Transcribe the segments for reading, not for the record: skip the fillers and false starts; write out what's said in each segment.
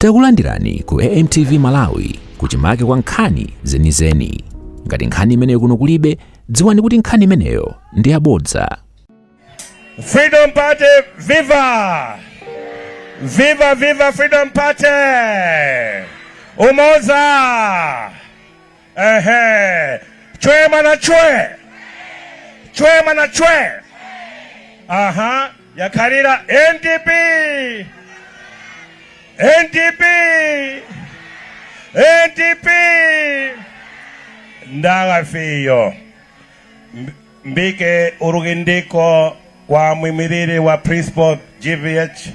Takulandirani ku AMTV Malawi kuchimake kwa nkhani zenizeni. Ngati nkhani imeneyo kuno kulibe, dziwani kuti nkhani imeneyo ndi yabodza. Freedom Party, viva! Viva, viva Freedom Party! Umoza! Chwe mana chwe! Chwe mana chwe! Yakarira NDP! NDP! NDP! Ndaga fiyo. Mbike urugindiko kwa mwimiriri wa principal GVH.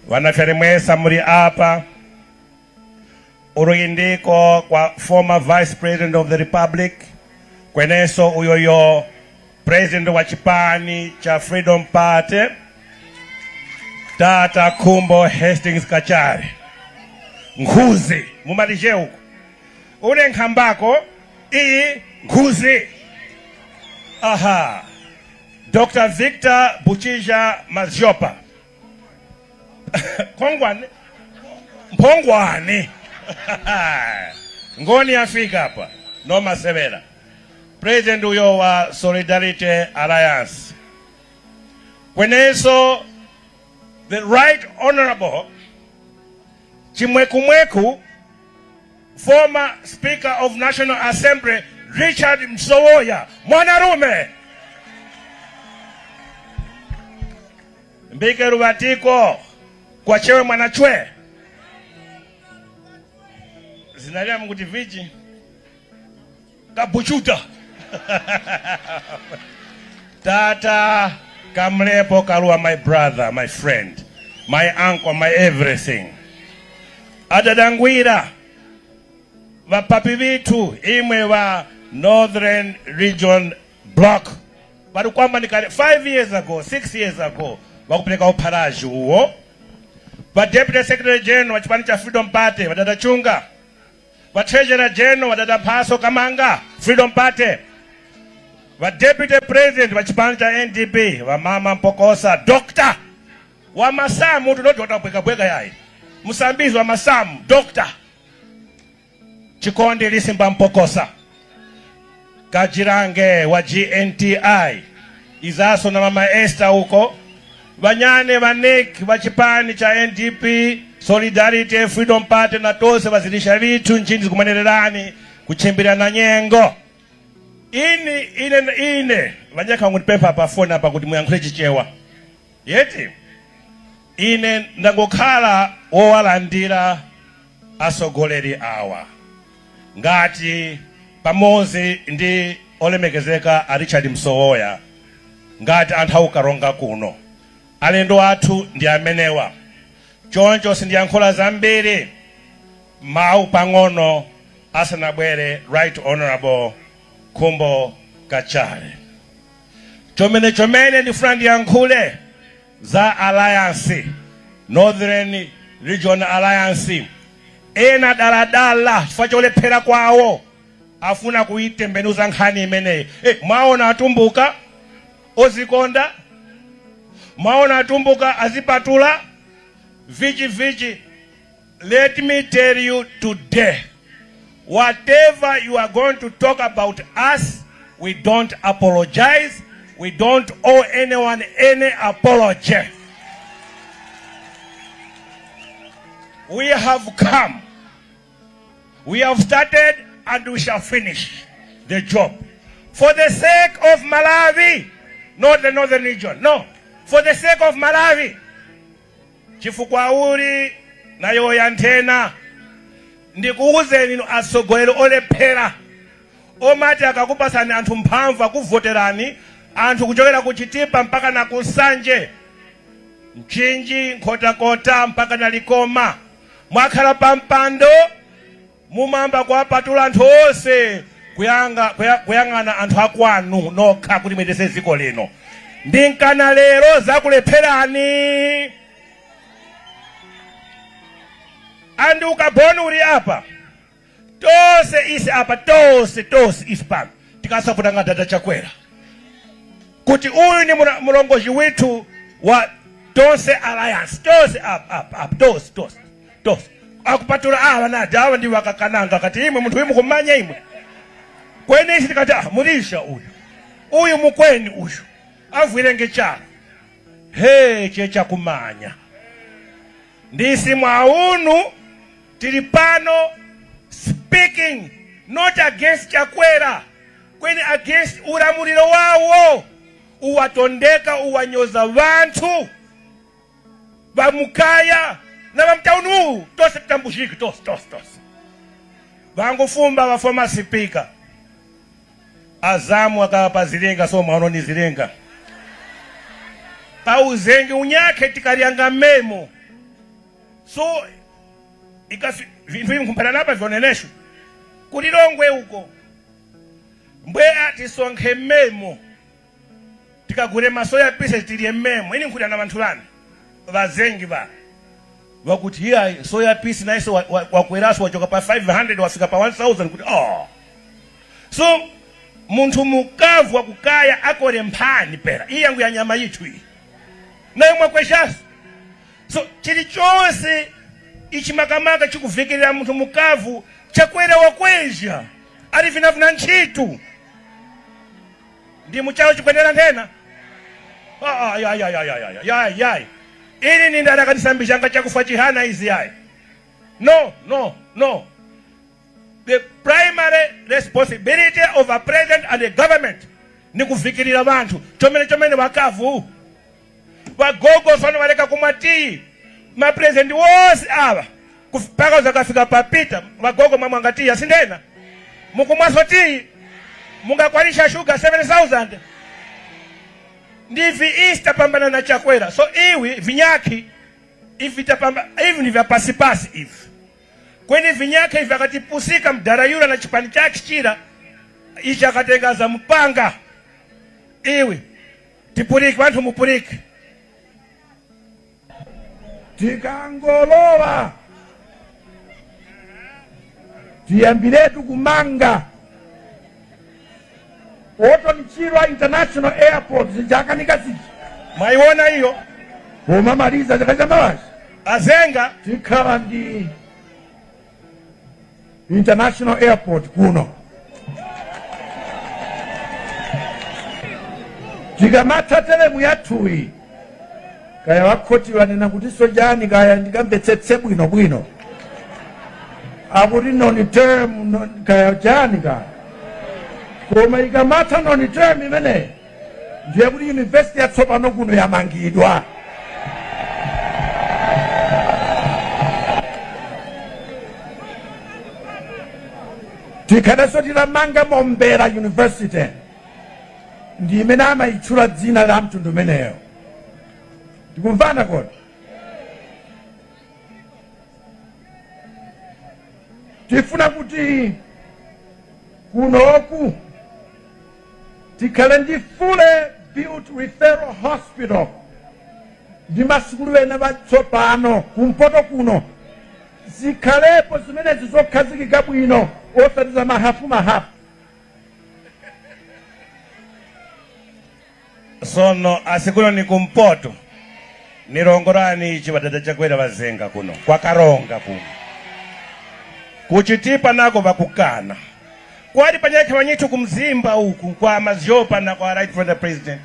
Wanaferemwesa muri apa. Urugindiko kwa former vice president of the republic. Kweneso uyoyo president wa chipani cha Freedom Party. Tata Khumbo Hastings Kachali. Nkhuzi mumalije uko. Une nkhambako iyi nkhuzi. Dr. Victor Buchija Mazjopa. Kongwane. Mpongwane. Ngoni afika hapa. Noma Severa. President uyo wa Solidarity Alliance. Kweneso the Right Honorable Chimwekumweku, former Speaker of National Assembly, Richard NSOWOYA Mwanarume. Mbike rubatiko kwa chewe mwanachwe. Zinalia mkuti viji kabuchuta. Tata Kamlepo Karua, my brother, my friend, my uncle, my everything. Adadangwira vapapi vitu imwe wa Northern Region Block. Bado kwamba nikale 5 years ago, 6 years ago, wakupeleka uparaji huo. Va Deputy Secretary General wa chipani cha Freedom Party, wadada Chunga. Va Treasurer General, wadada Paso Kamanga, Freedom Party. Va Deputy President wa chipani cha NDP, wa Mama Mpokosa, Doctor. Wa Masamu, tunotota bweka yai. Musambizi wa Masamu, Doctor. Chikondi Lisimba Mpokosa. Kajirange wa GNTI. Izaso na Mama Esther huko. Banyane Vanek wa chipani cha NDP, Solidarity, Freedom Party na tose wazilisha vitu nchini kumanererani, kuchimbira na nyengo. Ine vanyaka ngunipepa hapa phone hapa kuti muyankhule chichewa. Yeti ine ndangokhala owalandira asogoleri awa ngati pamozi ndi olemekezeka a Richard NSOWOYA ngati anthu aukaronga kuno. Alendo athu ndi amenewa. Choncho sindiyankhula zambiri, mau pang'ono asanabwere Right Honorable Khumbo Kachali. Chomene ndifuna ndiyankhule za Alliance, Northern Region Alliance. Ena daladala chifukwa cholephera kwawo afuna kuyitembenuza nkhani imeneyi. Mwaona atumbuka ozikonda, mwaona atumbuka azipatula viji. Let me tell you today, whatever you are going to talk about us, we don't apologize. We don't owe anyone any apology. We have come. We have started and we shall finish the job. For the sake of Malawi, not the Northern Region. No. For the sake of Malawi. Chifukwauri na yoya ntena. Ndikuuze nino asogolero olephera. Omati akakupasani anthu mphamvu akuvoterani, anthu kuchokera kuchitipa mpaka na kusanje, mchinji, nkhotakota mpaka na likoma. Mwakhala pampando, mumamba kwa patula anthu ose, kuyang'ana anthu akwanu nokha kuti mwetese ziko lino. Ndinkana lero zakulepherani. Andi ukabonu uri apa. Tose isi apa, tose isi pano. Tikasafuta nga dada Chakwera. Kuti uyu ni mulongozi wetu wa Tose Alliance. Tose up. Tose. tos akupatula awa nati awa ndi wakakananga kati imwe muntu wimu kumanya imwe kweni isi tikati murisha uyu mukweni uyu avwirenge chalo checha kumanya ndisi mwaunu tilipano speaking not against Chakwera kweni against ulamuliro wawo uwatondeka uwanyoza vantu vamukaya na vamtaunu tose tambushiki tos vangufumba va former speaker azamu akapa zilenga so maono ni zilenga pauzengi unyake tikalianga memo so ikasi vintu kumpana napa vyoneneshu kulilongwe uko mbwe ati sonkhe memo tikagure masoya pise tiliye memo ini nkuda na vantu lani vazengi wakuti hiya soya pisi naise wakweraso wachoka pa 500 wafika pa 1000 kuti so muntu mukavu wakukaya akore mphani pera iyi yangu ya nyama yitu iyi nayo mwakweshaso so chili chose ichimakamaka chikuvikirira muntu mukavu Chakwera wakwesha ali vinavuna ntchitu ndi muchawo chikwendera nthena yai ini ni ndala katisambishanga chakufa chihana izi yai no the primary responsibility of a president and a government ni kufikirira vantu chomene wakavu vagogo fano valeka kumati mapresident wose ava paka zakafika papita vagogo mamwangatia sindena mukumwasotii mungakwanisha sugar 7,000 ndivi Easter pambana na Chakwera so iwi vinyaki ivi ni vya pasipasi ivi kweni vinyaki ivi akatipusika mdara yula na chipani chake chira ichi akatengaza mpanga iwi tipuriki vantu mupuriki tikangolola tiyambiretu kumanga Otonchirwa International Airport zijakanika siji maiona hiyo umamaliza zakachamawashi azenga tikhala ndi International Airport kuno tikamata telemu yathuyi kaya wakhoti wanena kuti sojani kaya ndikambetsetse bwino akuti noni term kaya jani kaya koma ikamata noni term imene ndiye kuti university yatsopano kuno yamangidwa tikadaso tilamanga Mombera University ndi imene amayitchula dzina la mtundu umeneyo tikumvana kodi tifuna kuti kunoku tikhale ndi fully built referral hospital ndi masukulu ena vatsopano kumpoto kuno zikhalepo zimenezi zokhazikika bwino osatiza mahafu sono asikuno ni kumpoto nilongorani ichi wadada Chakwera vazenga kuno kwa Karonga kuno kuchitipa nako vakukana kwali panyake vanyitu kumzimba uku kwa mazyopa na kwa right from the president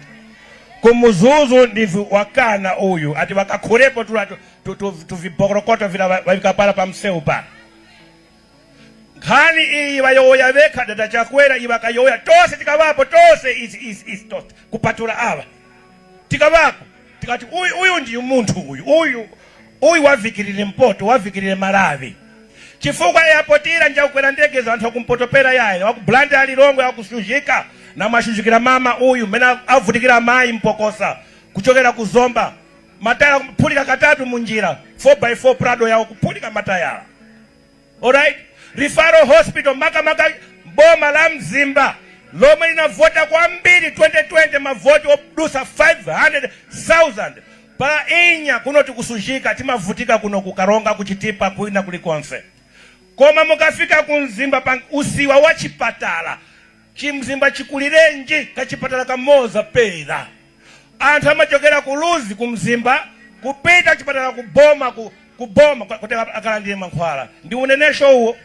kumuzuzu ndivi wakana uyu ati wakakhurepo tuvibokorokoto vila wavikapala pa mseu pa khani iyi vayoya vekha dada Chakwera ivakayoya tose tikavapo tose isi tose kupatula ava tikavapo tikati uyu ndi muntu uyu wavikirire mpoto wavikirire Malawi chifukwa yapotira njakukwera ndege za anthu akumpotopera yaye wakublanda alilongwe wakusuzhika na mashuzhikira mama uyu mena avutikira mai mpokosa kuchokera kuzomba mataya kupulika katatu munjira 4x4 Prado yao kupulika mataya alright referral hospital maka boma la Mzimba lomwe linavota kwambiri 2020 mavoti odusa 500,000 pa inya kuno tikusuzhika timavutika kuno kukaronga kuchitipa kuina kulikonse koma mukafika kumzimba pa usiwa wa chipatala chimzimba chikulirenji kachipatala kamoza pera anthu amachokera kuluzi kumzimba kupita chipatala kuboma kuboma kuti akalandire mankhwala ndi unenesho uwo.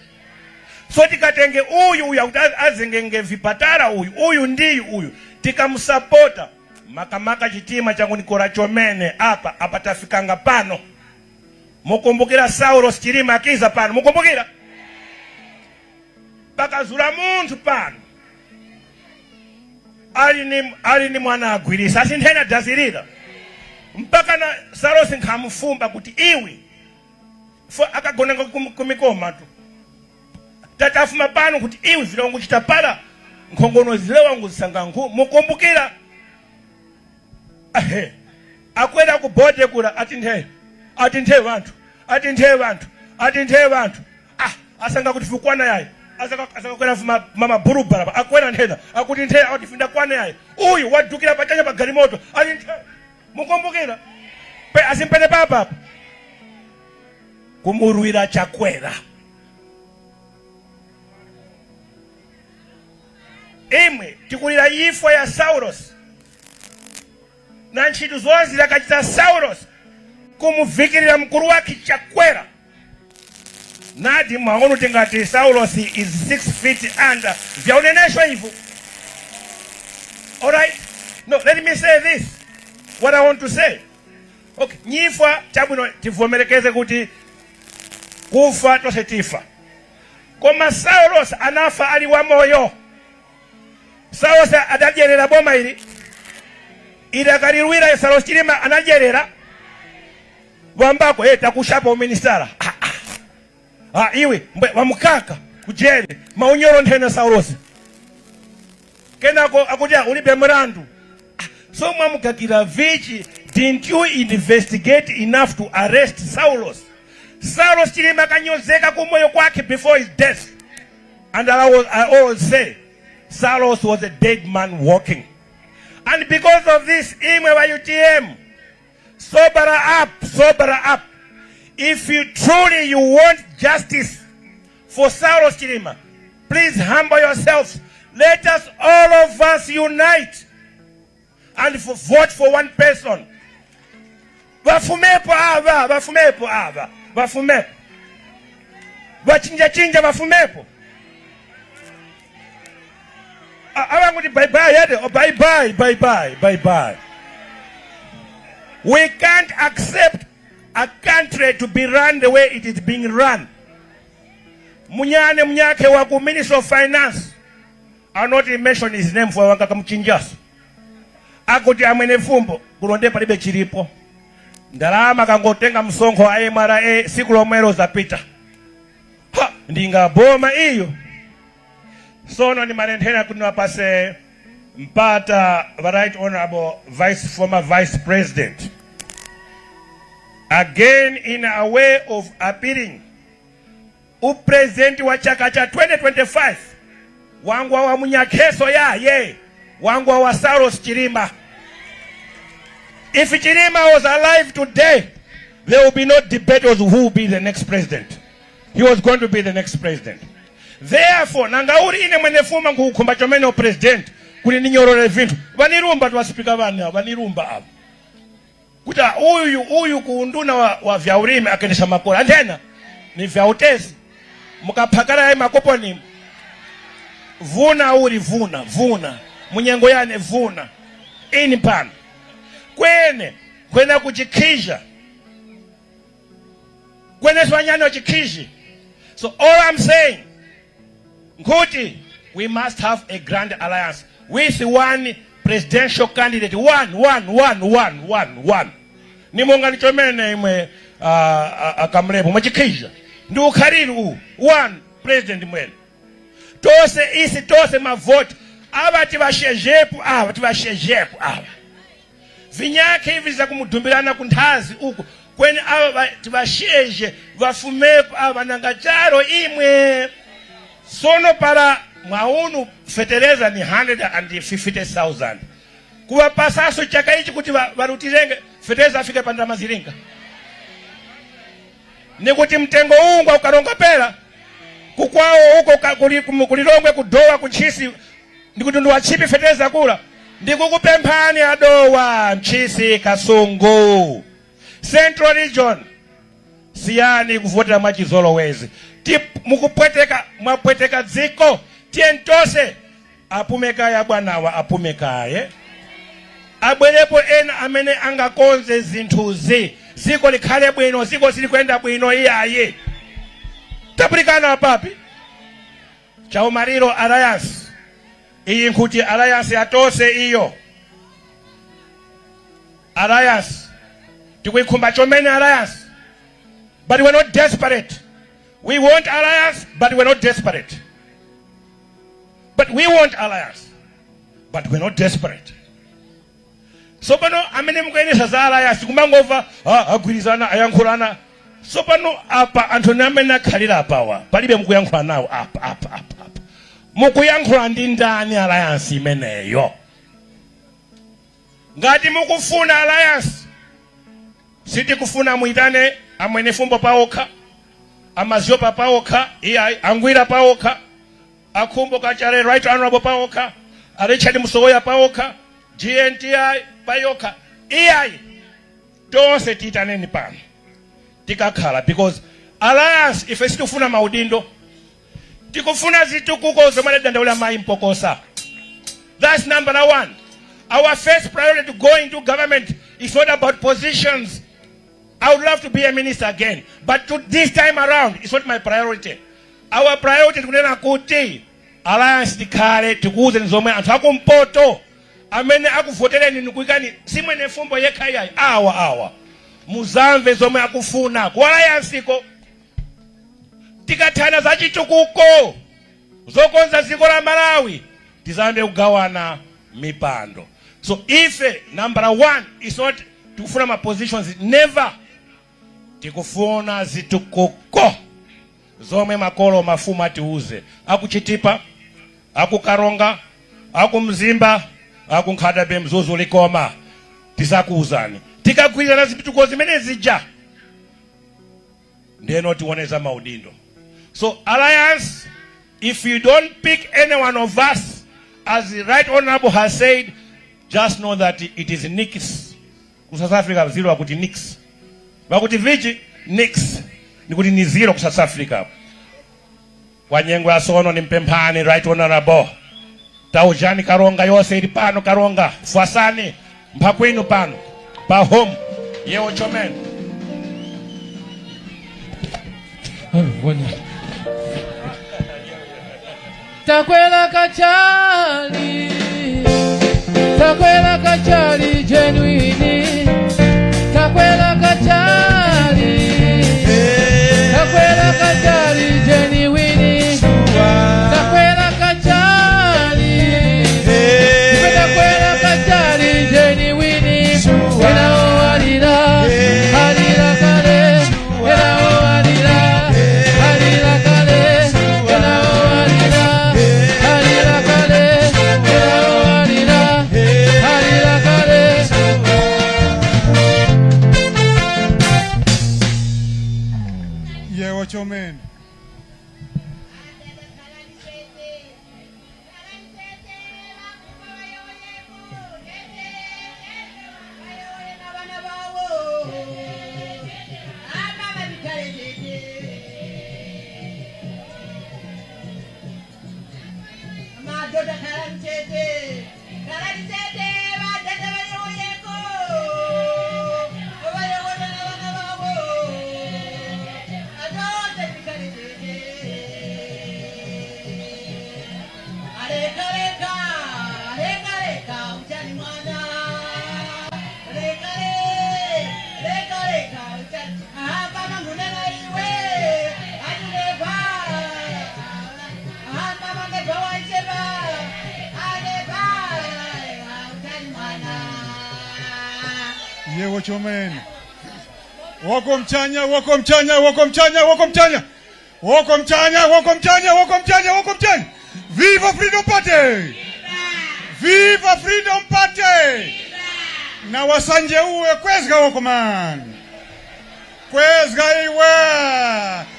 So tikatenge uyu azengenge vipatala uyu ndi uyu tikamusapota makamaka chitima changu nikora chomene apa tafikanga pano. Mukumbukira Saulos Chilima akiza pano, mukumbukira pakazula munthu pano ali ni mwana agwirisa asinthena dazirira mpaka na Saulos nkhamufumba kuti iwi akagona kumikoma tu tatafuma pano kuti iwi zilongo chitapala nkhongono zile wangu zisanga nkhu. Mukumbukira akwera kubode kula atinthe vantu asanga kuti fikwana yayi asanga kwera mama burubara akwera nthena akuti nthe atifinda kwana yayi uyu wadukira pachanya pa galimoto atinthe. Mukumbukira pe asimpene papa kumurwira chakwera imwe tikulira yifo ya Saulos na ntchito zonse zakachita Saulos kumuvikirira mkulu wake chakwera nadi mwaono tingati Saulos is 6 feet under vyauneneshwa hivyo. Alright, no, let me say this what I want to say. Okay, nyifa chabwino tivomerekeze kuti kufa tose tifa koma Saulos anafa ali wa moyo. Saulos adajerera boma ili akarirwira Saulos Chilima anajerera wambako takushapa uministara iwe wamukaka kujele maunyoro nthena Saulos kenako akutia ulibe mrandu. So mwamukakira vichi, didn't you investigate enough to arrest Saulos? Saulos Chilima kanyozeka kumoyo kwake before his death. And I always say Saulos was a dead man walking. And because of this, imwe wa UTM, sober up. If you truly want justice for Saulos Chilima, please humble yourselves. Let us all of us unite and vote for one person. Vafumepo ava. Vachinja vafumepo. Avanguti bye-bye yede or bye-bye. We can't accept a country to be run the way it is being run. Munyake waku Minister of Finance. I'll not even mention his name for wakakamchinjaso. Akuti MWENEFUMBO kulonde palibe chilipo. Ndalama kangotenga msongo wa MRA siku lomwelo zapita. Ndinga boma iyo. Sono ni marentena kunwapase mpata the Right Honorable former Vice President. Again in a way of appealing. Upresidenti wa chaka cha 2025. Wangwa wa munyakeso wangwa wa Saulos Chilima. If Chilima was alive today, there will be no debate on who will be the next president. He was going to be the next president. Therefore, nangauri ine MWENEFUMBO nkukumba chomene president kuli ninyorore vintu. Vanirumba tuwasipika vanirumba ava. Kuta uyu kuunduna wa vyaurime akendesha mapora. Antena, ni vyautesi. Mukapakara ya makopo ni vuna. Munyengo yane vuna. Ini pana. Kwena kuchikisha. Kwene swanyano chikishi. So all I'm saying, Nkuti, we must have a grand alliance with one presidential candidate. One. Nimonga nichomene imwe akamrepo machikisha. Ndu ukariru one president mwene. Tose mavote. Ava tivashejepu ava. Vinyake hivi za kumudumbirana kunthazi uku. Kweni ava tivasheje vafumepu ava nangacharo imwe. Sono para mwaunu fetereza ni 150,000. Kuwa pasaso chaka ichi kuti varutirenge fetereza afike panda maziringa. Ni kuti mtengo ungwa ukaronga pera. Kukwao huko kulilongwe kudowa kuchisi. Ndikuti nduwachipi fetereza kula. Ndikukupempani adowa mchisi Kasungu. Central Region. siyani kuvotera mwachizolowezi. Mukupweteka mwapweteka dziko tientose apumekaye bwanawa apumekaye abwerepo ena amene angakonze zinthuzi ziko likhale bwino ziko silikwenda bwino iyaye tapulikana apapi chaumariro alliance iyi nkuti alliance yatose iyo alliance tikuikhumba chomene alliance, but we're not desperate. We want alliance, but we're not desperate. But we want alliance, but we're not desperate. So pano amene mukuyendesa za alliance kumangova agwirizana ayankhulana. So pano apa anthu amene akhalira apawa palibe mukuyankhula nawo apa. Mukuyankhula ndi ndani alliance imeneyo? Ngati mukufuna alliance, sitikufuna muitane amwenefumbo paokha, amaziopa paokha, angwira paokha, akhumbo kachali right honorable paokha, Richard Musowoya paokha, GNTI paokha. Tonse titaneni pano tikakhala, because alliance ife sitikufuna maudindo, tikufuna zitukuko zomwe dandaula mai mpokosa. That's number one. Our first priority to go into government is not about positions. I would love to be a minister again, but this time around, it's not my priority. Our priority is kunena kuti alliance tikhale tikuuze nzomwe anthu akumpoto amene akuvotereni nikuikani simwenefumbo yekhayayi awa muzamve zomwe akufuna ku alliance iko. Tikathana za chitukuko zokonza dziko la Malawi tizambe kugawana mipando. So ife number one is not tikufuna ma positions, never. Tikufuna zitukuko zomwe makolo mafuma tiuze akuchitipa akukaronga akumzimba akunkhadabe mzuzu likoma tisakuuzani tikagwirizana zitukuko zimene zija ndeno tiwoneza maudindo. So alliance, if you don't pick any one of us, as the right honorable has said, just know that it is nix. Ku South Africa zero akuti nix. Bakuti vichi nix. Nikuti ni zero ku South Africa. Kwa nyengo ya sono ni mpempani right honorable. Taujani karonga yose ili pano karonga. Fuasani mpakwinu pano. Pa home. Yewo chomen. Takwela kachali, takwela kachali genuine, takwela kachali, takwela kachali genuine, takwela kachali, takwela kachali genuine, ena oalira, alira kale, ena oalira, alira kale, ena oalira. Chomen. Yewo chomen. Wako mchanya, wako mchanya, wako mchanya, wako mchanya. Wako mchanya, wako mchanya, wako mchanya, wako mchanya. Viva Freedom Party! Viva Freedom Party! Na wasanje uwe kwezga wako man. Kwezga iwe.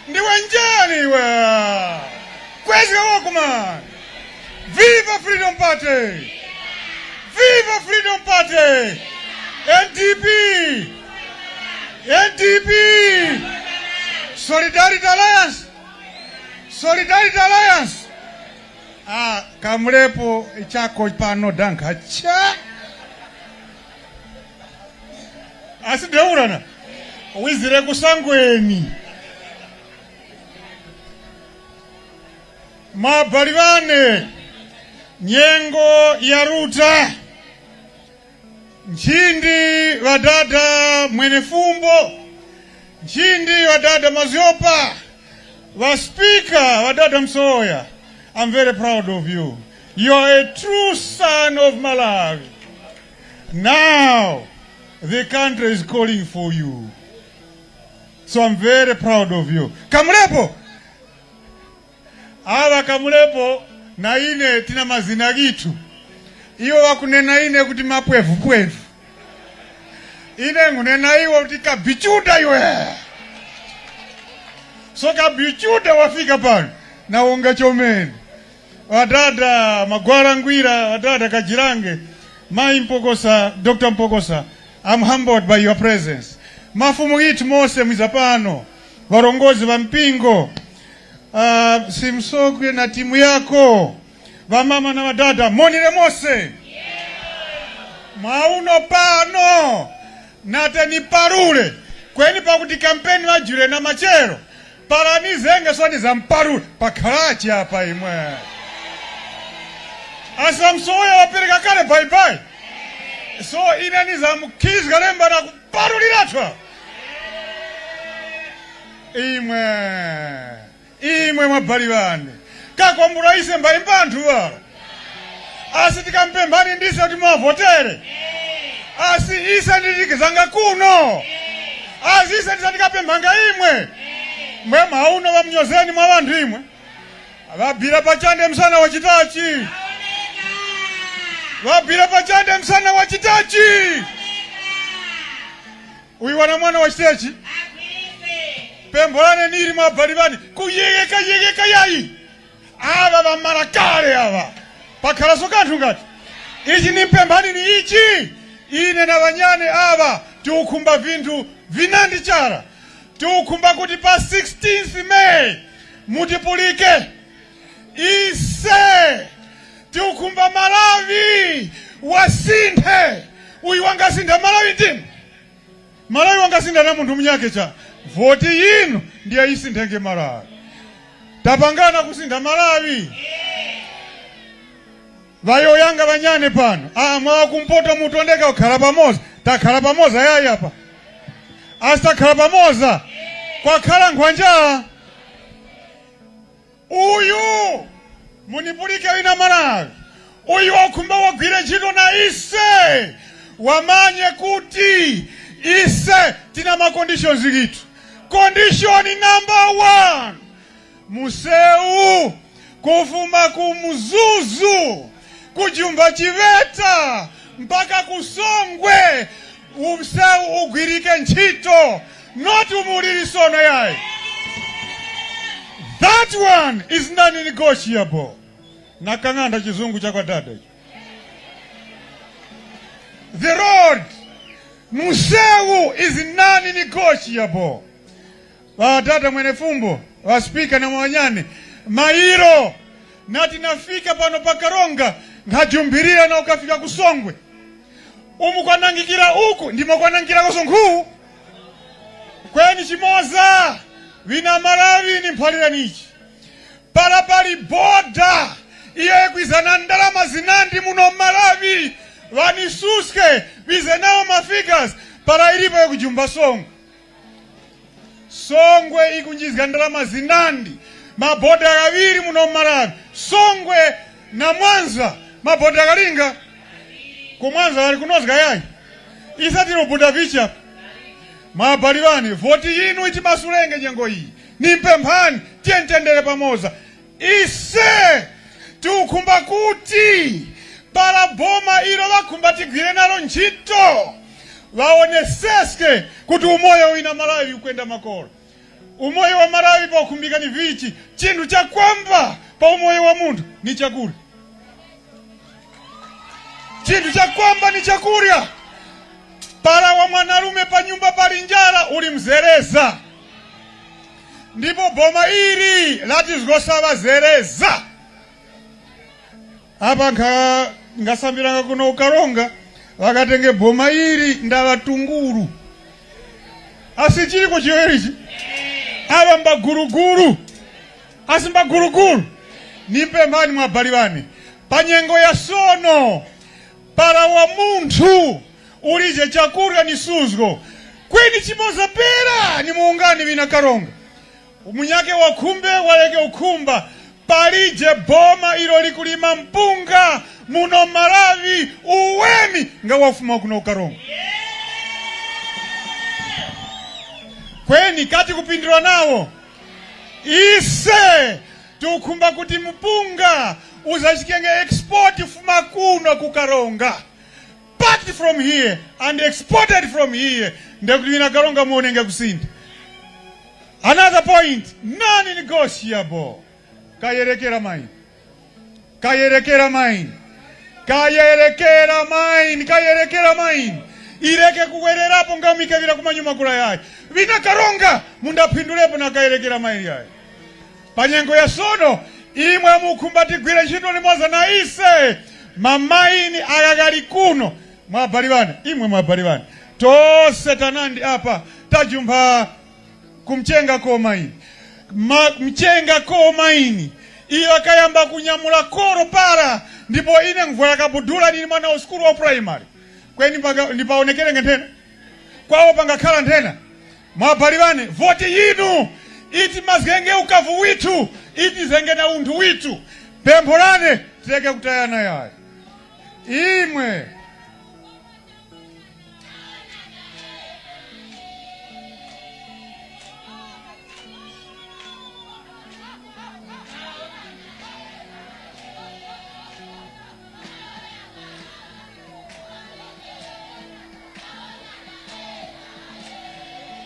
Ndiwe njani iwe. Kwezga wako man. Viva Freedom Party! Viva Freedom Party! NDP! NDP! Solidarity Alliance. Solidarity Alliance. Kamlepo chako pano danka cha. Asideurana. Wizire kusangweni. Mabalivane. Nyengo ya Ruta. Nchindi wadada Mwenefumbo. Nchindi wadada Maziopa. Waspika wadada Msoya. I'm very proud of you. You are a true son of Malawi. Now, the country is calling for you. So I'm very proud of you. Kamlepo. Awa Kamlepo na ine tina mazina gitu. Iyo wakunena ine kuti mapwevu pwevu. Ine ngunena iwo kuti kabichuda iwe. So kabichuda wafika pano. Na unga chomeni. Wadada Magwara Ngwira, wadada Kajirange, Mai Mpogosa, Dr. Mpogosa, I'm humbled by your presence. Mafumu itu mose mizapano, warongozi wa mpingo, Simsokwe na timu yako, wamama na wadada, monire mose. Mauno pano, nate ni parule, kweni pakuti kampeni wa jure na machero, parani zenge swani za mparule, pakarachi hapa imwe. Asa Msoya wapirika kare bye-bye. So inani za mkiz galemba na kuparuliratwa. Imwe mabalivane. Kako muraise mba imbantu wala. Asi tikampe mbani ndisa utima votere. Asi isa ndikizanga kuno. Asi isa ndisa tikape mbanga imwe. Mwe mauno wa mnyozeni mwa bantu imwe. Wabira pachande msana wachitachi. Wabira pachande msana wachitachi. Uiwana mwana wachitachi. Pembolane niri mabalivani. Kuyegeka yai. Ava wa marakare ava. Pakala sokantu ngati. Ichi ni pembani ni ichi. Ine na wanyane ava. Tukumba vindu vinandi chara. Tukumba kuti pa 16th May. Mutipulike. Ise. Tukumba Malawi. Wasinde. Uiwanga sinda Malawi timu. Malawi wanga sinda na mundu mnyake cha. Voti yinu ndiye isindenge Malawi. Tapangana kusinda Malawi. Vayo yanga wanyane pano. Mwa kumpoto mutondeka ukharapa moza. Takharapa moza yaya hapa. Asta kharapa moza. Kwa khala nkwanja. Uyu. Munipulike wina Malawi. Uyu wakumba wagwire jino na ise. Wamanye kuti. Ise. Tina ma conditions gitu. Condition number 1. Museu. Kufuma kumuzuzu. Kujumba chiveta. Mpaka kusongwe. Museu ugwirike nchito. Not umuriri sono yai. That one is non-negotiable. Nakanganda chizungu chakwa dada. The road. Museu is non-negotiable. Wadada Mwenefumbo, waspika na mwanyane. Mairo. Nati nafika pano pakaronga. Ngajumbiria na ukafika kusongwe. Kwa nangikira huku. Ndimo kwa nangikira kusonghu. Kweni chimoza. Wina Malawi ni mpalira nichi. Parapari boda. Iye kwizana ndalama zinandi muno Malawi. Wanisuske. Wizenao mafigas. Para ilipo ya kujumba Songwe. Songwe ikunjizga ndalama zinandi. Maboda gaviri muno Malawi. Songwe na Mwanza. Maboda garinga. Kumwanza walikunozga yai. Isatiro buda vicha. Mabalivani, voti yinu iti basurenge jengo hii. Nimpe mpani, tientendele pamoza. Ise, tukumba kuti. Para boma ilo wakumbati gwirenalo nchito. Waoneseske kuti umoya wina Malawi ukwenda makolo. Umoya wa Malawi pa ukumbika ni vichi. Chindu cha kwamba pa umoya wa mundu ni chakuri. Chindu cha kwamba ni chakuria. Para wa mwanarume pa nyumba palinjara ulimzereza. ndipo boma iri latizgosavazereza apa ngasambiranga kuno ukaronga vakatenge boma iri ndavatunguru asi chiri kuchiwerichi ava mbaguruguru asi mbaguruguru nimpe mani mwabali vane panyengo ya sono para wa muntu ulije chakurya ni suzgo kweni chimoza pera ni muungani vina karonga umunyake wa kumbe waleke ukumba palije boma ilo likulima mpunga muno Malawi uwemi nga wafuma kuno ukaronga kweni kati kupindwa nawo ise tukumba kuti mpunga uzachikenge export fuma kuno kukaronga packed from here and exported from here ndekutina karonga muonenge kusinda. Another point, non-negotiable. Kayerekera mine. Kayerekera mine. Kayerekera mine. Kayerekera mine. Ireke kuwerera hapo ngamike vila kumanyuma kula yai. Vina karonga munda pindulepo na kayerekera mine yai. Panyengo ya sono imwe mukumbati gwire chino limoza na ise mamaini agagali kuno mwabalibana imwe mwabalibana tose tanandi hapa tajumba kumchenga ko maini mchenga ko maini iyo kayamba kunyamula koro para ndipo ine ngvola kabudula ni mwana wa school wa primary kweni nipaonekele ngentena kwao pangakhala ntena mwabalibane vote yinu iti mazgenge ukavu witu iti zenge na undu witu pembolane teke kutayana yai imwe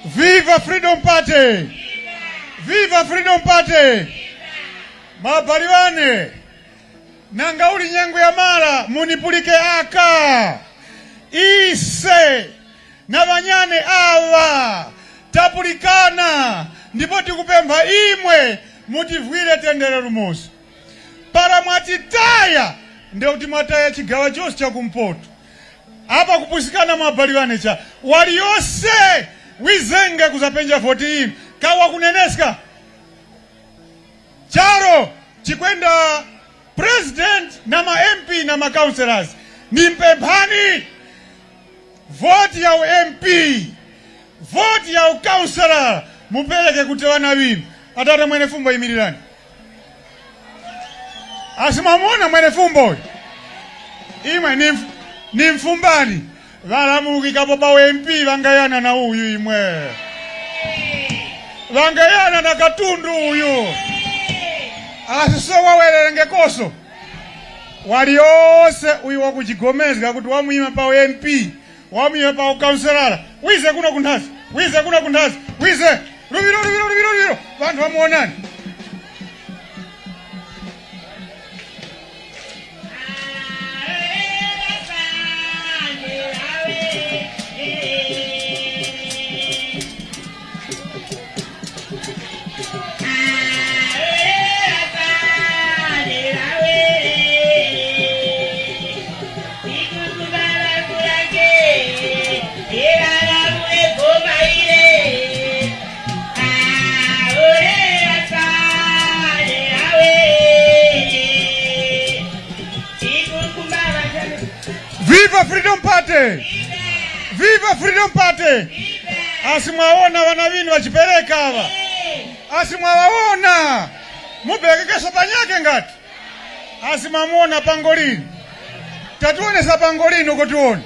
Viva Freedom Party! Viva Freedom Party! Mabaliwane! Nangauli nyangu ya mara munipulike aka! Ise! Nabanyane awa! Tapulikana! Ndipo tikupemba imwe mutivwile tendere rumosi. Para mwatitaya! Ndio utimataya chigawa chose cha kumpoto. Hapa kupusikana mabaliwane cha. Waliose! Wizenge kuzapenja 14 kawa kuneneska charo chikwenda president na ma MP na ma councillors nimpembani vote ya MP vote ya councillor mupeleke kutewana winu atata MWENEFUMBO imirirani asimamona MWENEFUMBO imwe ni mfumbani Valamuki kapopa wa MP vangayana na uyu imwe. Vangayana na katundu uyu. Asisowa welenge koso. Waliose uyu wakujigomezga kuti wamuima pa MP. Wamuima pa councillor. Wize kuna kundazi. Wize kuna kundazi. Wize. Rubiro. Vantu wamuonani. Viva Freedom Party! Viva Freedom Party! Asimwaona wanawini wachipeleka hawa. Asimwaona. Mupeleke kesho panyake ngati. Asimwaona pangolini. Tatuone sa pangolini uko tuone.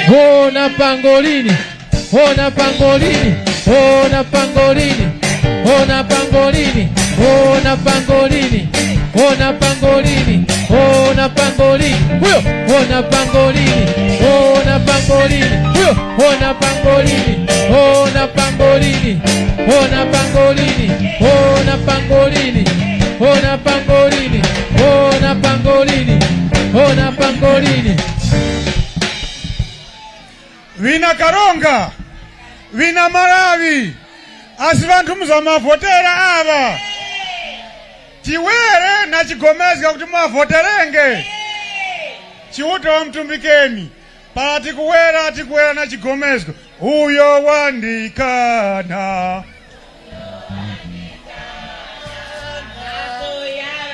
Hona pangolini. Hona pangolini. Hona pangolini. Hona pangolini, hona pangolini, hona pangolini, hona pangolini, huyo, hona pangolini, hona pangolini, huyo, hona pangolini, hona pangolini, hona pangolini, hona pangolini, hona pangolini, hona pangolini, hona pangolini. vina Karonga, vina Malawi, asi vantu muzamavotera ava. Chiwere na chigomezga kuti mwavoterenge. Chiuta wa Mtumbikeni, pala tikuwera na chigomezga. Uyo wandikana.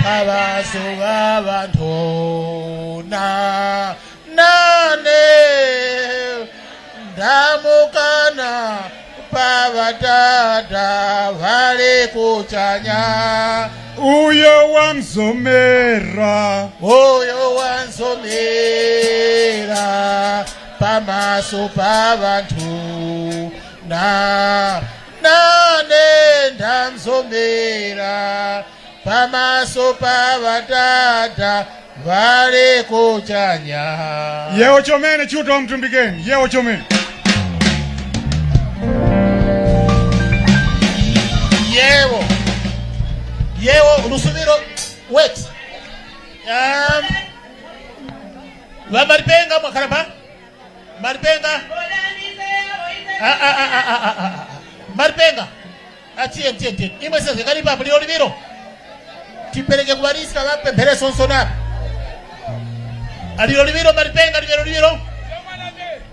Abasuga bantu nane ndamukana pavatata vale kuchanya. Uyo wanzomera pamaso pavantu nane ndamzomera pamaso pavatata vale kuchanya. Yewo chomene chiuta wa Mtumbikeni, yewo chomene. Yewo Lusubiro wait. Maripenga mwakaraba? Maripenga? Maripenga? Tie. Imwe sasa kali papo liolibiro. Tipeleke kubarisa wape mbele sonsona. Aliolibiro Maripenga liolibiro.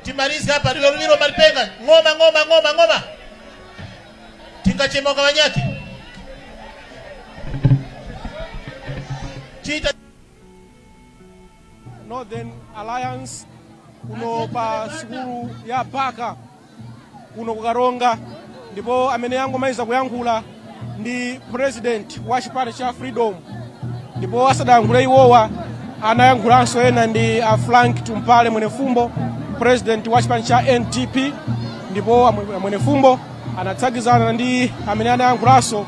Timarisa hapa liolibiro Maripenga. Ngoma. Tingachema kwa wanyaki. Northern Alliance kuno pa sikulu ya Baka kuno kukaronga, ndipo amene yangomaliza kuyankhula ndi president wa chipani cha Freedom, ndipo asadayankhule iwowa anayankhulanso ena ndi Frank Tumpale Mwenefumbo, president wa chipani cha NTP, ndipo Mwenefumbo anatsagizana ndi amene anayankhulanso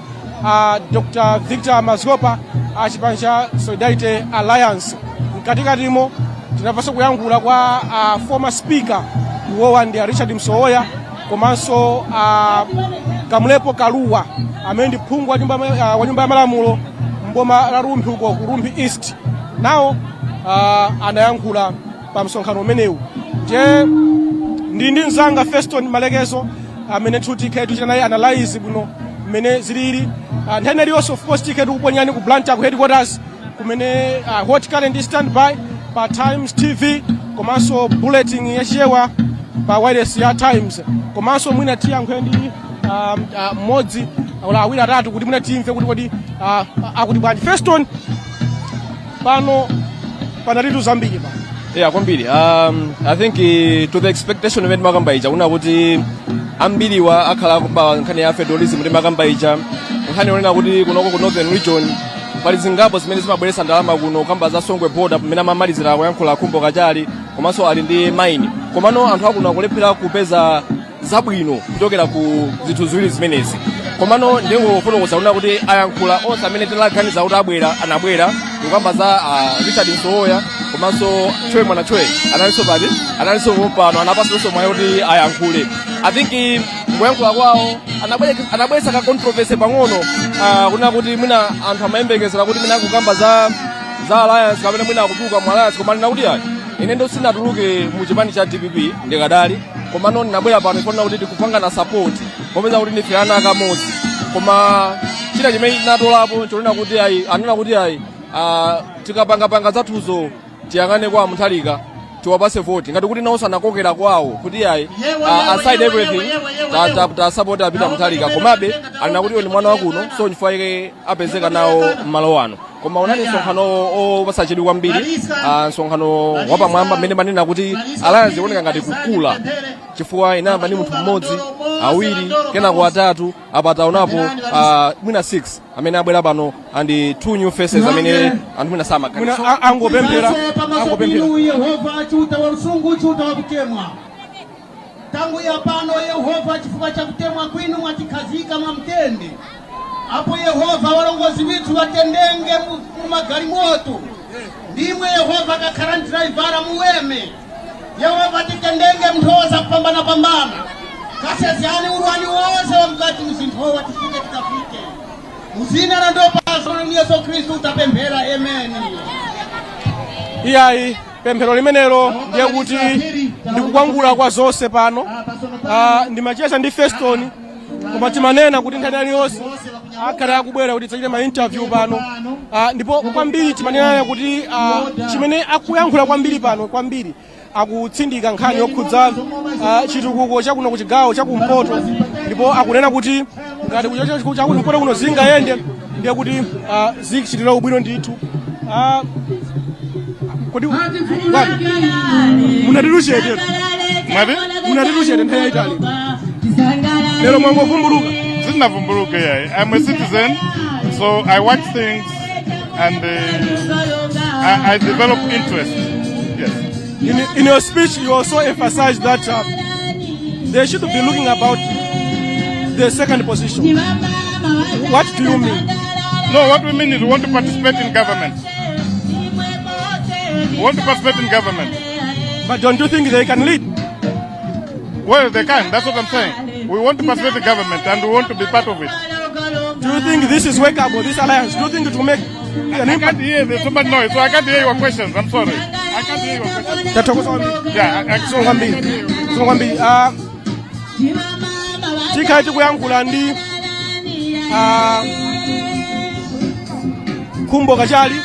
Dr. Victor Mazgopa a chipani cha Solidarity Alliance. Mkatikatimo tinapaswa kuyankhula kwa former speaker iwowa ndi Richard Msowoya komanso Kamlepo Kaluwa amene ndi phungu wa nyumba ya malamulo mboma la Rumbi uko ku Rumbi East. Nawo anayankhula pa msonkhano umenewu. Je ndi mzanga Feston Malekezo amene tikhetu chinayi analyze bwino mene zilili. Nthene liyonso of course tikhetu kuponyani ku Blantyre ku headquarters kumene hot current standby pa Times TV komanso bulletin yachewa pa wireless ya Times komanso mwina tiyankhe ndi mmodzi ola awiri atatu kuti mwina timve kuti kodi akuti bwanji. Feston, pano panalitu zambiri pa kwambiri. I think to the expectation of Makambaija kuna kuti ambiriwa akhala kumba nkhani ya federalism ndi Makambaija nkhani yonena kuti kunoko ku Northern Region pali zingapo zimene zimabweretsa ndalama kuno kamba za Songwe border pamene amamalizira kuyankhula Khumbo Kachali komanso ali ndi mine komano anthu akuno akulephera kupeza zabwino kuchokera ku zinthu ziwiri zimenezi. Komano ndingofotokoza kuna kuti ayankhula onse amene tilaganiza kuti anabwera kukamba za Richard Msowoya komanso Chwe mwana Chwe analinso pano anapasanso mwayo kuti ayankhule. I think kuyankhula kwawo anabweretsa ka controversy pang'ono kuna kuti mwina anthu amayembekezera kuti mwina kukamba za alliance kapena mwina akutuluka mu alliance koma ndina kuti ine ndo sinatuluke mu chipani cha DPP ndikadali komano ndinabwera pano ifuna kuti tikupangana support popeza kuti ndife ana akamodzi koma china chimene tinatolapo chonena kuti anena kuti tikapangapanga zathuzo tiyang'ane kwa Mutharika tiwapase vote ngati kuti nawonso anakokera kwawo kuti aside everything ta support apita Mutharika komabe alina kuti ni mwana wakuno so chifukwa yake apezeka nawo m'malo ano koma unani msonkhano opasachedwi kwambiri msonkhano wapamwamba mmene manena kuti alliance ikuoneka ngati kukula chifukwa inayamba ndi munthu mmodzi awiri kenako atatu apa taonapo mwina 6 amene abwera pano and 2 new faces amene anthu mwina samaganiza angopemphera Yehova chuta wa Rusungu chuta wa kutemwa tangu ya pano Yehova chifukwa cha kutemwa kwinu mwatikazika mwamtende apo Yehova walongozi witu watendenge mu magari moto ndimwe Yehova kakhala driver muweme Yehova tikendenge mthoza kupambana kasezani urwani wose wa mkati mzinthowa tifike tikafike muzina na ndopaso ni Yesu Kristu utapemphera amen. Iyayi pemphero limenelo ndiye kuti ndikukwangula kwa zonse pano. Ndimacheza ndi Feston koma timanena kuti nkhani iliyonse akhala akubwera kuti tichite ma interview pano. Ndipo kwambiri timanena kuti chimene akuyankhula kwambiri pano kwambiri akutsindika nkhani yokhudza chitukuko chakuno ku chigawo chakumpoto, ndipo akunena kuti ngati chakumpoto kuno zingayende ndiye kuti zichitira ubwino ndithu. Kodi munatirushete nthawi yayitali lero mwangovumbuluka? Sindinavumbuluka yayi. I'm a citizen, so I watch things and I develop interest. Yes. In your speech, you also emphasized that they should be looking about the second position. What do you mean? No, what we mean is we want to participate in government. We want to participate in government. But don't you think they can lead? Well, they can. That's what I'm saying. We want to participate in government and we want to be part of it. Do you think this is workable, this alliance? Do you think it will make an impact? I can't hear. There's so much noise, so I can't hear your questions. I'm sorry. I can't hear your questions. Yeah, chikaiti kuyankhula ndi Khumbo Kachali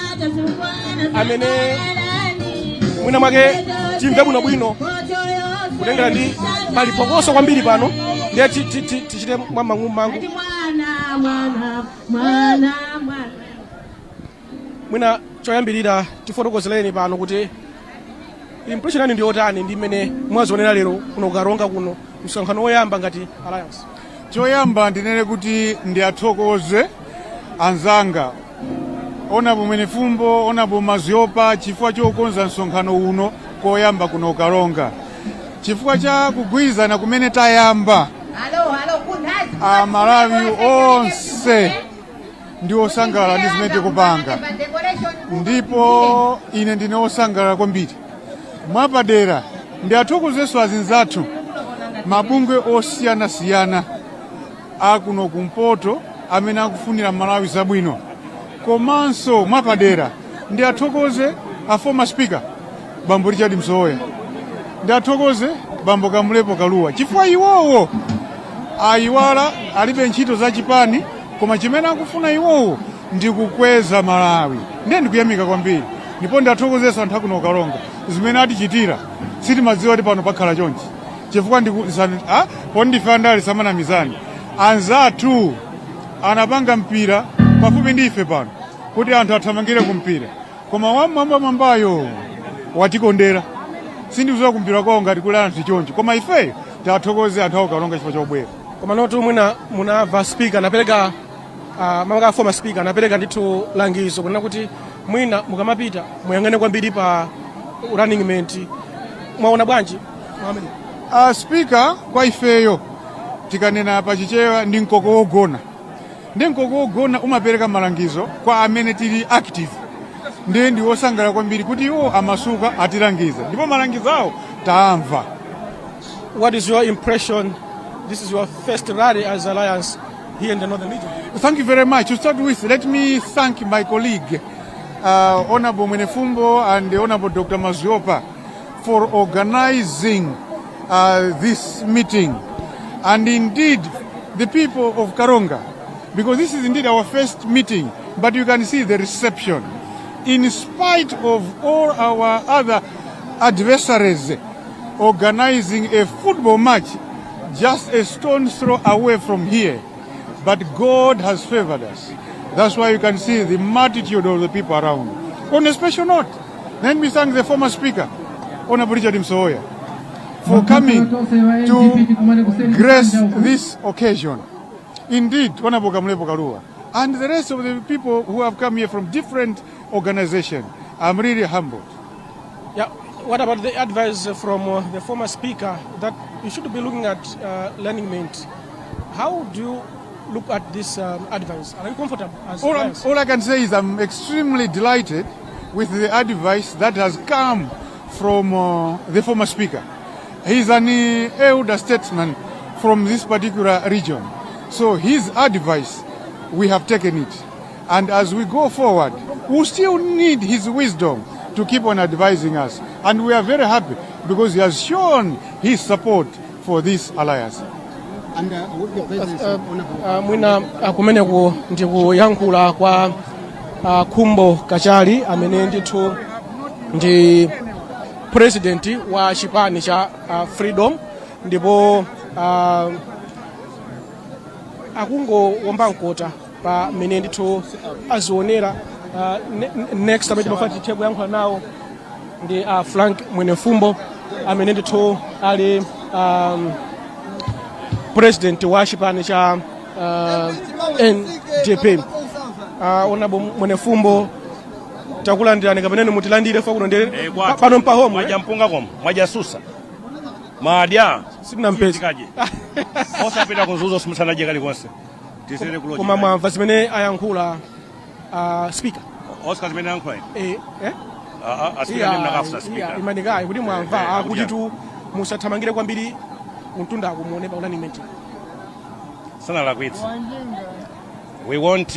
amene mwina mwake timve bwino kutengera ndi pali phokoso kwambiri pano ndiye tichite mangu mwina choyambirira tifotokozeleni pano kuti impression yanu ndi yotani ndi mmene mwazionera lero kuno kukaronga kuno msonkhano woyamba ngati alliance. Choyamba ndinene kuti ndiathokoze anzanga ona MWENEFUMBO ona Maziopa chifukwa chokonza msonkhano uno koyamba kuno kukaronga, chifukwa cha kugwirizana kumene tayamba. Malawi onse ndi osangala ndi zimene tikupanga, ndipo ine ndine osangala kwambiri. Mwapadera ndiathokozenso azinzathu mabungwe osiyanasiyana akuno kumpoto amene akufunira Malawi zabwino. Komanso mwapadera ndiathokoze a former speaker Bambo Richard Msowoya, ndiathokoze Bambo Kamulepo Kaluwa, chifukwa iwowo ayiwala alibe ntchito za chipani, koma chimene akufuna iwowo ndi kukweza Malawi. Ndiye ndikuyamika kwambiri, ndipo ndiathokozenso anthu akuno kukaronga zimene atichitira sitimadziwa kuti pano pakhala chonchi, chifukwa pondife andali samana mizani anzathu anapanga mpira pafupi ndife pano kuti anthu athamangire kumpira, koma wamwambayo watikondera. Sindikuziwa kumpira kwawo ngati kuli anthu chonchi, koma ife tiathokoze anthu akukaronga chifukwa chobwera. Koma notu mwina munamva speaker anapereka mama former speaker anapereka ndithu langizo kunena kuti mwina mukamapita muyang'ane kwambiri pa running mate. Mwaona bwanji? Speaker kwa ifeyo tikanena pachichewa ndi mkoko wogona. Ndi mkoko wogona umapereka malangizo kwa amene tili active. Ndiye ndi osangala kwambiri kuti iwo amasuka atilangiza, ndipo malangizo awo taamva. What is your impression? This is your first rally as alliance here in the Northern region. Thank you very much. To start with, let me thank my colleague, Honorable MWENEFUMBO and Honorable Dr. Maziopa for organizing this meeting. And indeed, the people of Karonga, because this is indeed our first meeting, but you can see the reception. In spite of all our other adversaries organizing a football match just a stone's throw away from here, but God has favored us. That's why you can see the multitude of the people around. On a special note, let me thank the former speaker, Honorable Richard Msowoya, for coming to grace this occasion. Indeed, Honorable Kamulepo Kaluwa, and the rest of the people who have come here from different organizations. I'm really humbled. Yeah. What about the advice from the former speaker that you should be looking at learning mint? How do you look at this advice? Are you comfortable? All I can say is I'm extremely delighted with the advice that has come from the former speaker. He's an elder statesman from this particular region. So his advice, we have taken it. And as we go forward, we still need his wisdom to keep on advising us. And we are very happy because he has shown his support for this alliance. Mwina kumeneko ndikuyankhula kwa Khumbo Kachali amene ndithu ndi president wa chipani cha Freedom, ndipo akungowomba mkota pa mene ndithu azionera. Next amene timafati tithe kuyankhula nawo ndi Frank MWENEFUMBO amene ndithu ali president wa chipani cha NDP. Onabo MWENEFUMBO takulandirani kapena mutilandire fa kuno ndere pano mpahomo mwaja mpunga komo mwaja susa madya sina mpezi kaje osapita kuzuzo simusana je kali konse tisere kuloje koma mwamva zimene ayankhula speaker Oscar zimene yankhula speaker mnakafusa speaker imanikai kuti mwamva akuti tu musathamangire kwambiri mtundako muone pa unanimate sana la kwitsi. We want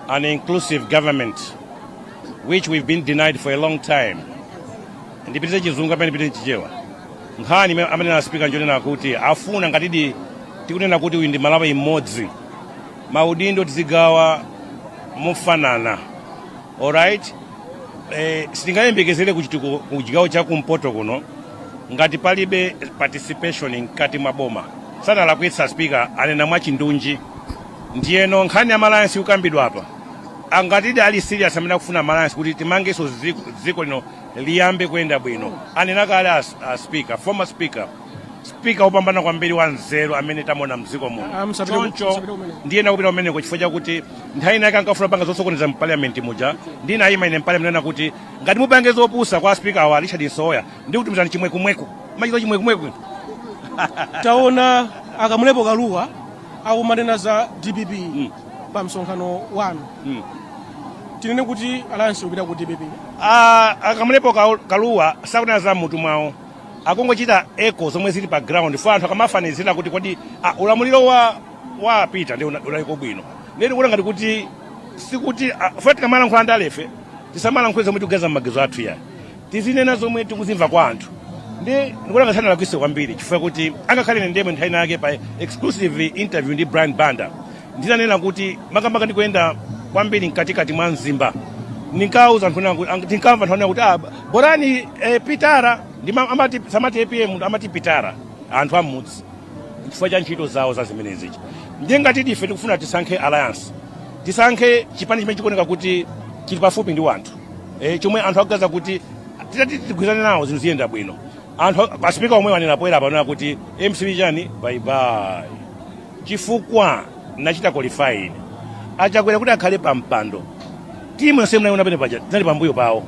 an inclusive government, which we've been denied for a long time. Ndipite chizungu pene ndipite chichewa. Nkhani amene na speaker njone nakuti afuna ngatidi tikunena kuti uyu ndi Malawi imodzi. Maudindo tizigawa mofanana. All right? Sitingayembekezere kuti kuchigawo cha kumpoto kuno ngati palibe participation nkati maboma. Sana la kwitsa speaker anena mwachindunji. Ndiyeno nkhani ya alliance ukambidwa apa. Angatidi ali serious amene kufuna alliance kuti timangeso ziko lino liyambe kwenda bwino. Anena kale speaker, former speaker opambana kwambiri wanzeru amene tamona mziko muno. Choncho ndiyena kupita umene kuchifukwa chakuti nthawi inake ankafuna panga zosokoneza mparliament muja. Ndina ayima ine mparliament nena kuti ngati mupange zopusa kwa speaker wa Richard NSOWOYA ndi kuti mtani chimwekumweku. Machito chimwekumweku. Taona akamulepo kaluwa au manena za DPP pa msonkhano wanu. Tinene kuti alliance upita ku DPP. Akamulepo kaluwa sakuna za mutu mwawo. Akungochita echo zomwe zili pa ground for anthu akamafanizira kuti kodi ulamuliro wa Peter ndi unaliko bwino. Ndeni kuti ngati kuti sikuti fati kamala nkhulanda alefe tisamala nkhweza zomwe tikugaza magezo athu ya. Tizinena zomwe tikuzimva kwa anthu. Ndikuona ngasana la kwise kwambiri chifukwa kuti angakhale ndemwe nthawi yake pa exclusive interview ndi Brian Banda ndinanena kuti makambaka ndikuenda kwambiri mkatikati mwa mzimba ninkauza anthu nangu tinkamva nthawi kuti borani pitara ndi amati samati APM amati pitara anthu amudzi chifukwa cha ntchito zawo za zimenezi. Ndiye ngati ife tikufuna tisankhe alliance, tisankhe chipani chimene chikuoneka kuti chili pafupi ndi anthu chomwe anthu akugaza kuti titati tigwizane nawo zinthu ziyenda bwino. Anthu pasipika omwe wanena poera pano kuti MCB chani bye bye chifukwa nachita qualified achakwera kuti akhale pa mpando timu yonse mnayo napene paja tinali pambuyo pawo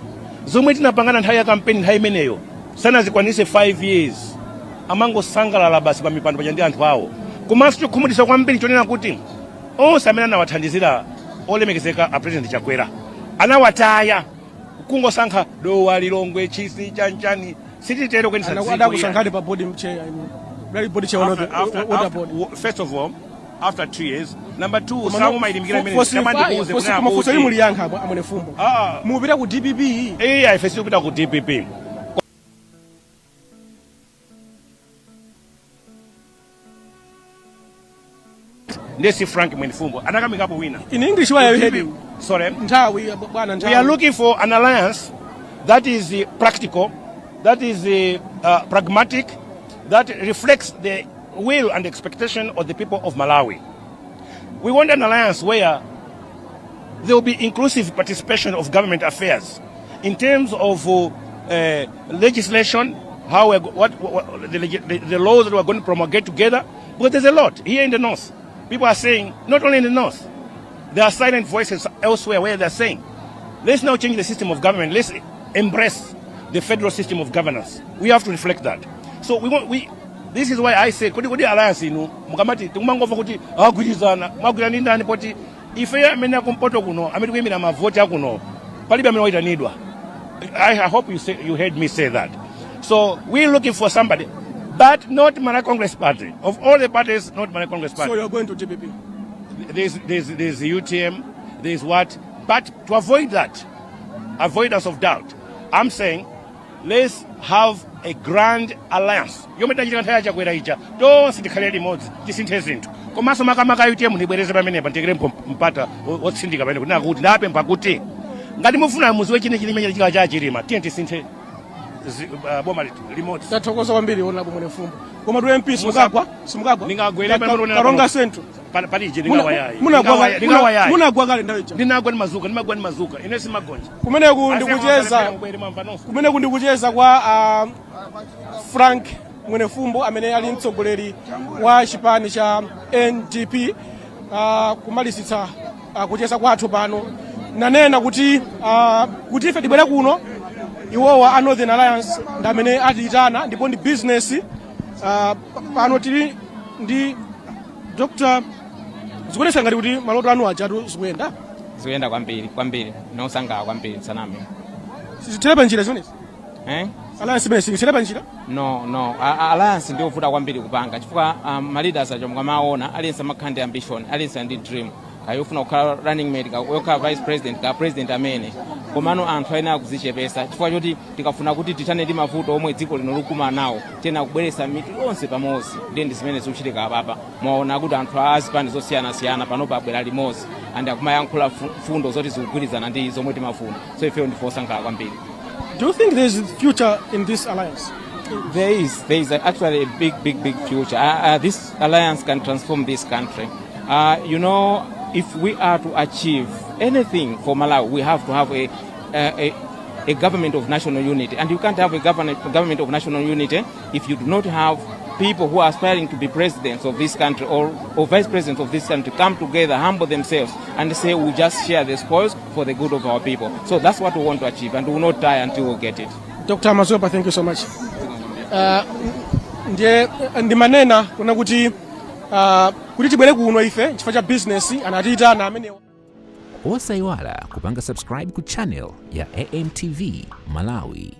zomwe tinapangana nthawi ya campaign nthawi imeneyo sana zikwanise 5 years amangosangalala basi pa mipando paja ndi anthu awo. Komanso chokhumudwitsa kwambiri chonena kuti onse amene anawathandizira olemekezeka a president Chakwera anawataya kungosankha dowa Lilongwe Chisi chanchani sititero kwenisa ziko adakusankhani pa board chair very body chair first of all after 2 years. Number 2 samu maidimikira mene kamandi kuuze kuna mafuso yi muliyankha MWENEFUMBO mupita ku DPP ifesi kupita ku DPP. Ndesi Frank MWENEFUMBO anakamikapo winner in English why are you heading? Sorry, we are looking for an alliance that is practical, that is pragmatic, that reflects the will and expectation of the people of Malawi. We want an alliance where there will be inclusive participation of government affairs in terms of legislation, how the laws that we're going to promulgate together, because there's a lot here in the north. People are saying, not only in the north, there are silent voices elsewhere where they're saying, let's now change the system of government, let's embrace the federal system of governance. We have to reflect that. So this is why I say, kodi alliance inu, mukamati, tumangova kuti, magwirizana ndani poti, ife amene kumpoto kuno, amene kuimina mavoti akuno, palibe amene waitanidwa. I hope you heard me say that. So we're looking for somebody, but not Malawi Congress Party. Of all the parties, not Malawi Congress Party. So you're going to DPP? There's UTM, there's what, but to avoid that, avoidance of doubt, I'm saying, let's have a grand alliance yomwe tachita nthawi yachakwera ija tonse tikhale limodzi tisinthe zinthu komanso makamaka UTM ndibwereze pamenepa ndikerempo mpata wotsindika pamene kunena kuti ndapempha kuti ngati mufuna muziwe chine chika cha chilima tiye tisinthe boma limodzi. Tathokoza kwambiri ona MWENEFUMBO koma tu MP simukagwa ningagwere pamene Karonga Central palije ningawayayi munagwa kale ndawo ija ndinagwa ni mazuka ine simagonja kumeneku ndikucheza kwa Frank MWENEFUMBO amene ali mtsogoleri wa chipani cha NDP kumalisitsa kucheza kwathu pano nanena kuti ife tibwere kuno iwowa a Northern Alliance ndamene atiyitana ndipo ndi business pano tili ndi Dr. zikuonesa ngati kuti maloto anu ajatu zikuyenda kwambiri nosangala kwambiri saname sizithelepa njira zimenezi Alliance imene sizithelepa njira no alliance ndio vuta kwambiri kupanga chifukwa leaders acho mukamaona aliyense amakhande ambition aliyense ndi dream kayofuna kukhala running mate kayokhala vice president ka president amene komano anthu ayenera kuzichepesa chifukwa choti tikafuna kuti tithane ndi mavuto omwe dziko lino likuma nawo tena kubweresa mitu yonse pamodzi ndi zimene zikuchitika apapa mwaona kuti anthu azipani zosiyana panopa abwera limodzi andi akumayankhula fundo zoti zikugwirizana ndi zomwe timafuna so ifeyo ndifosankhala kwambiri. Do you think there is future in this alliance? There is actually a big future. This alliance can transform this country. You know, if we are to achieve anything for Malawi, we have to have a government of national unity. And you can't have a government of national unity if you do not have people who are aspiring to be presidents of this country or vice presidents of this country come together, humble themselves, and say we just share the spoils for the good of our people. So that's what we want to achieve, and we will not die until we get it. Dr. Mazopa, thank you so much. Ndimanena kuna kuti tibwere kuno ife chifukwa cha business anatiyitana amene. Osayiwala kupanga subscribe ku channel ya AMTV Malawi.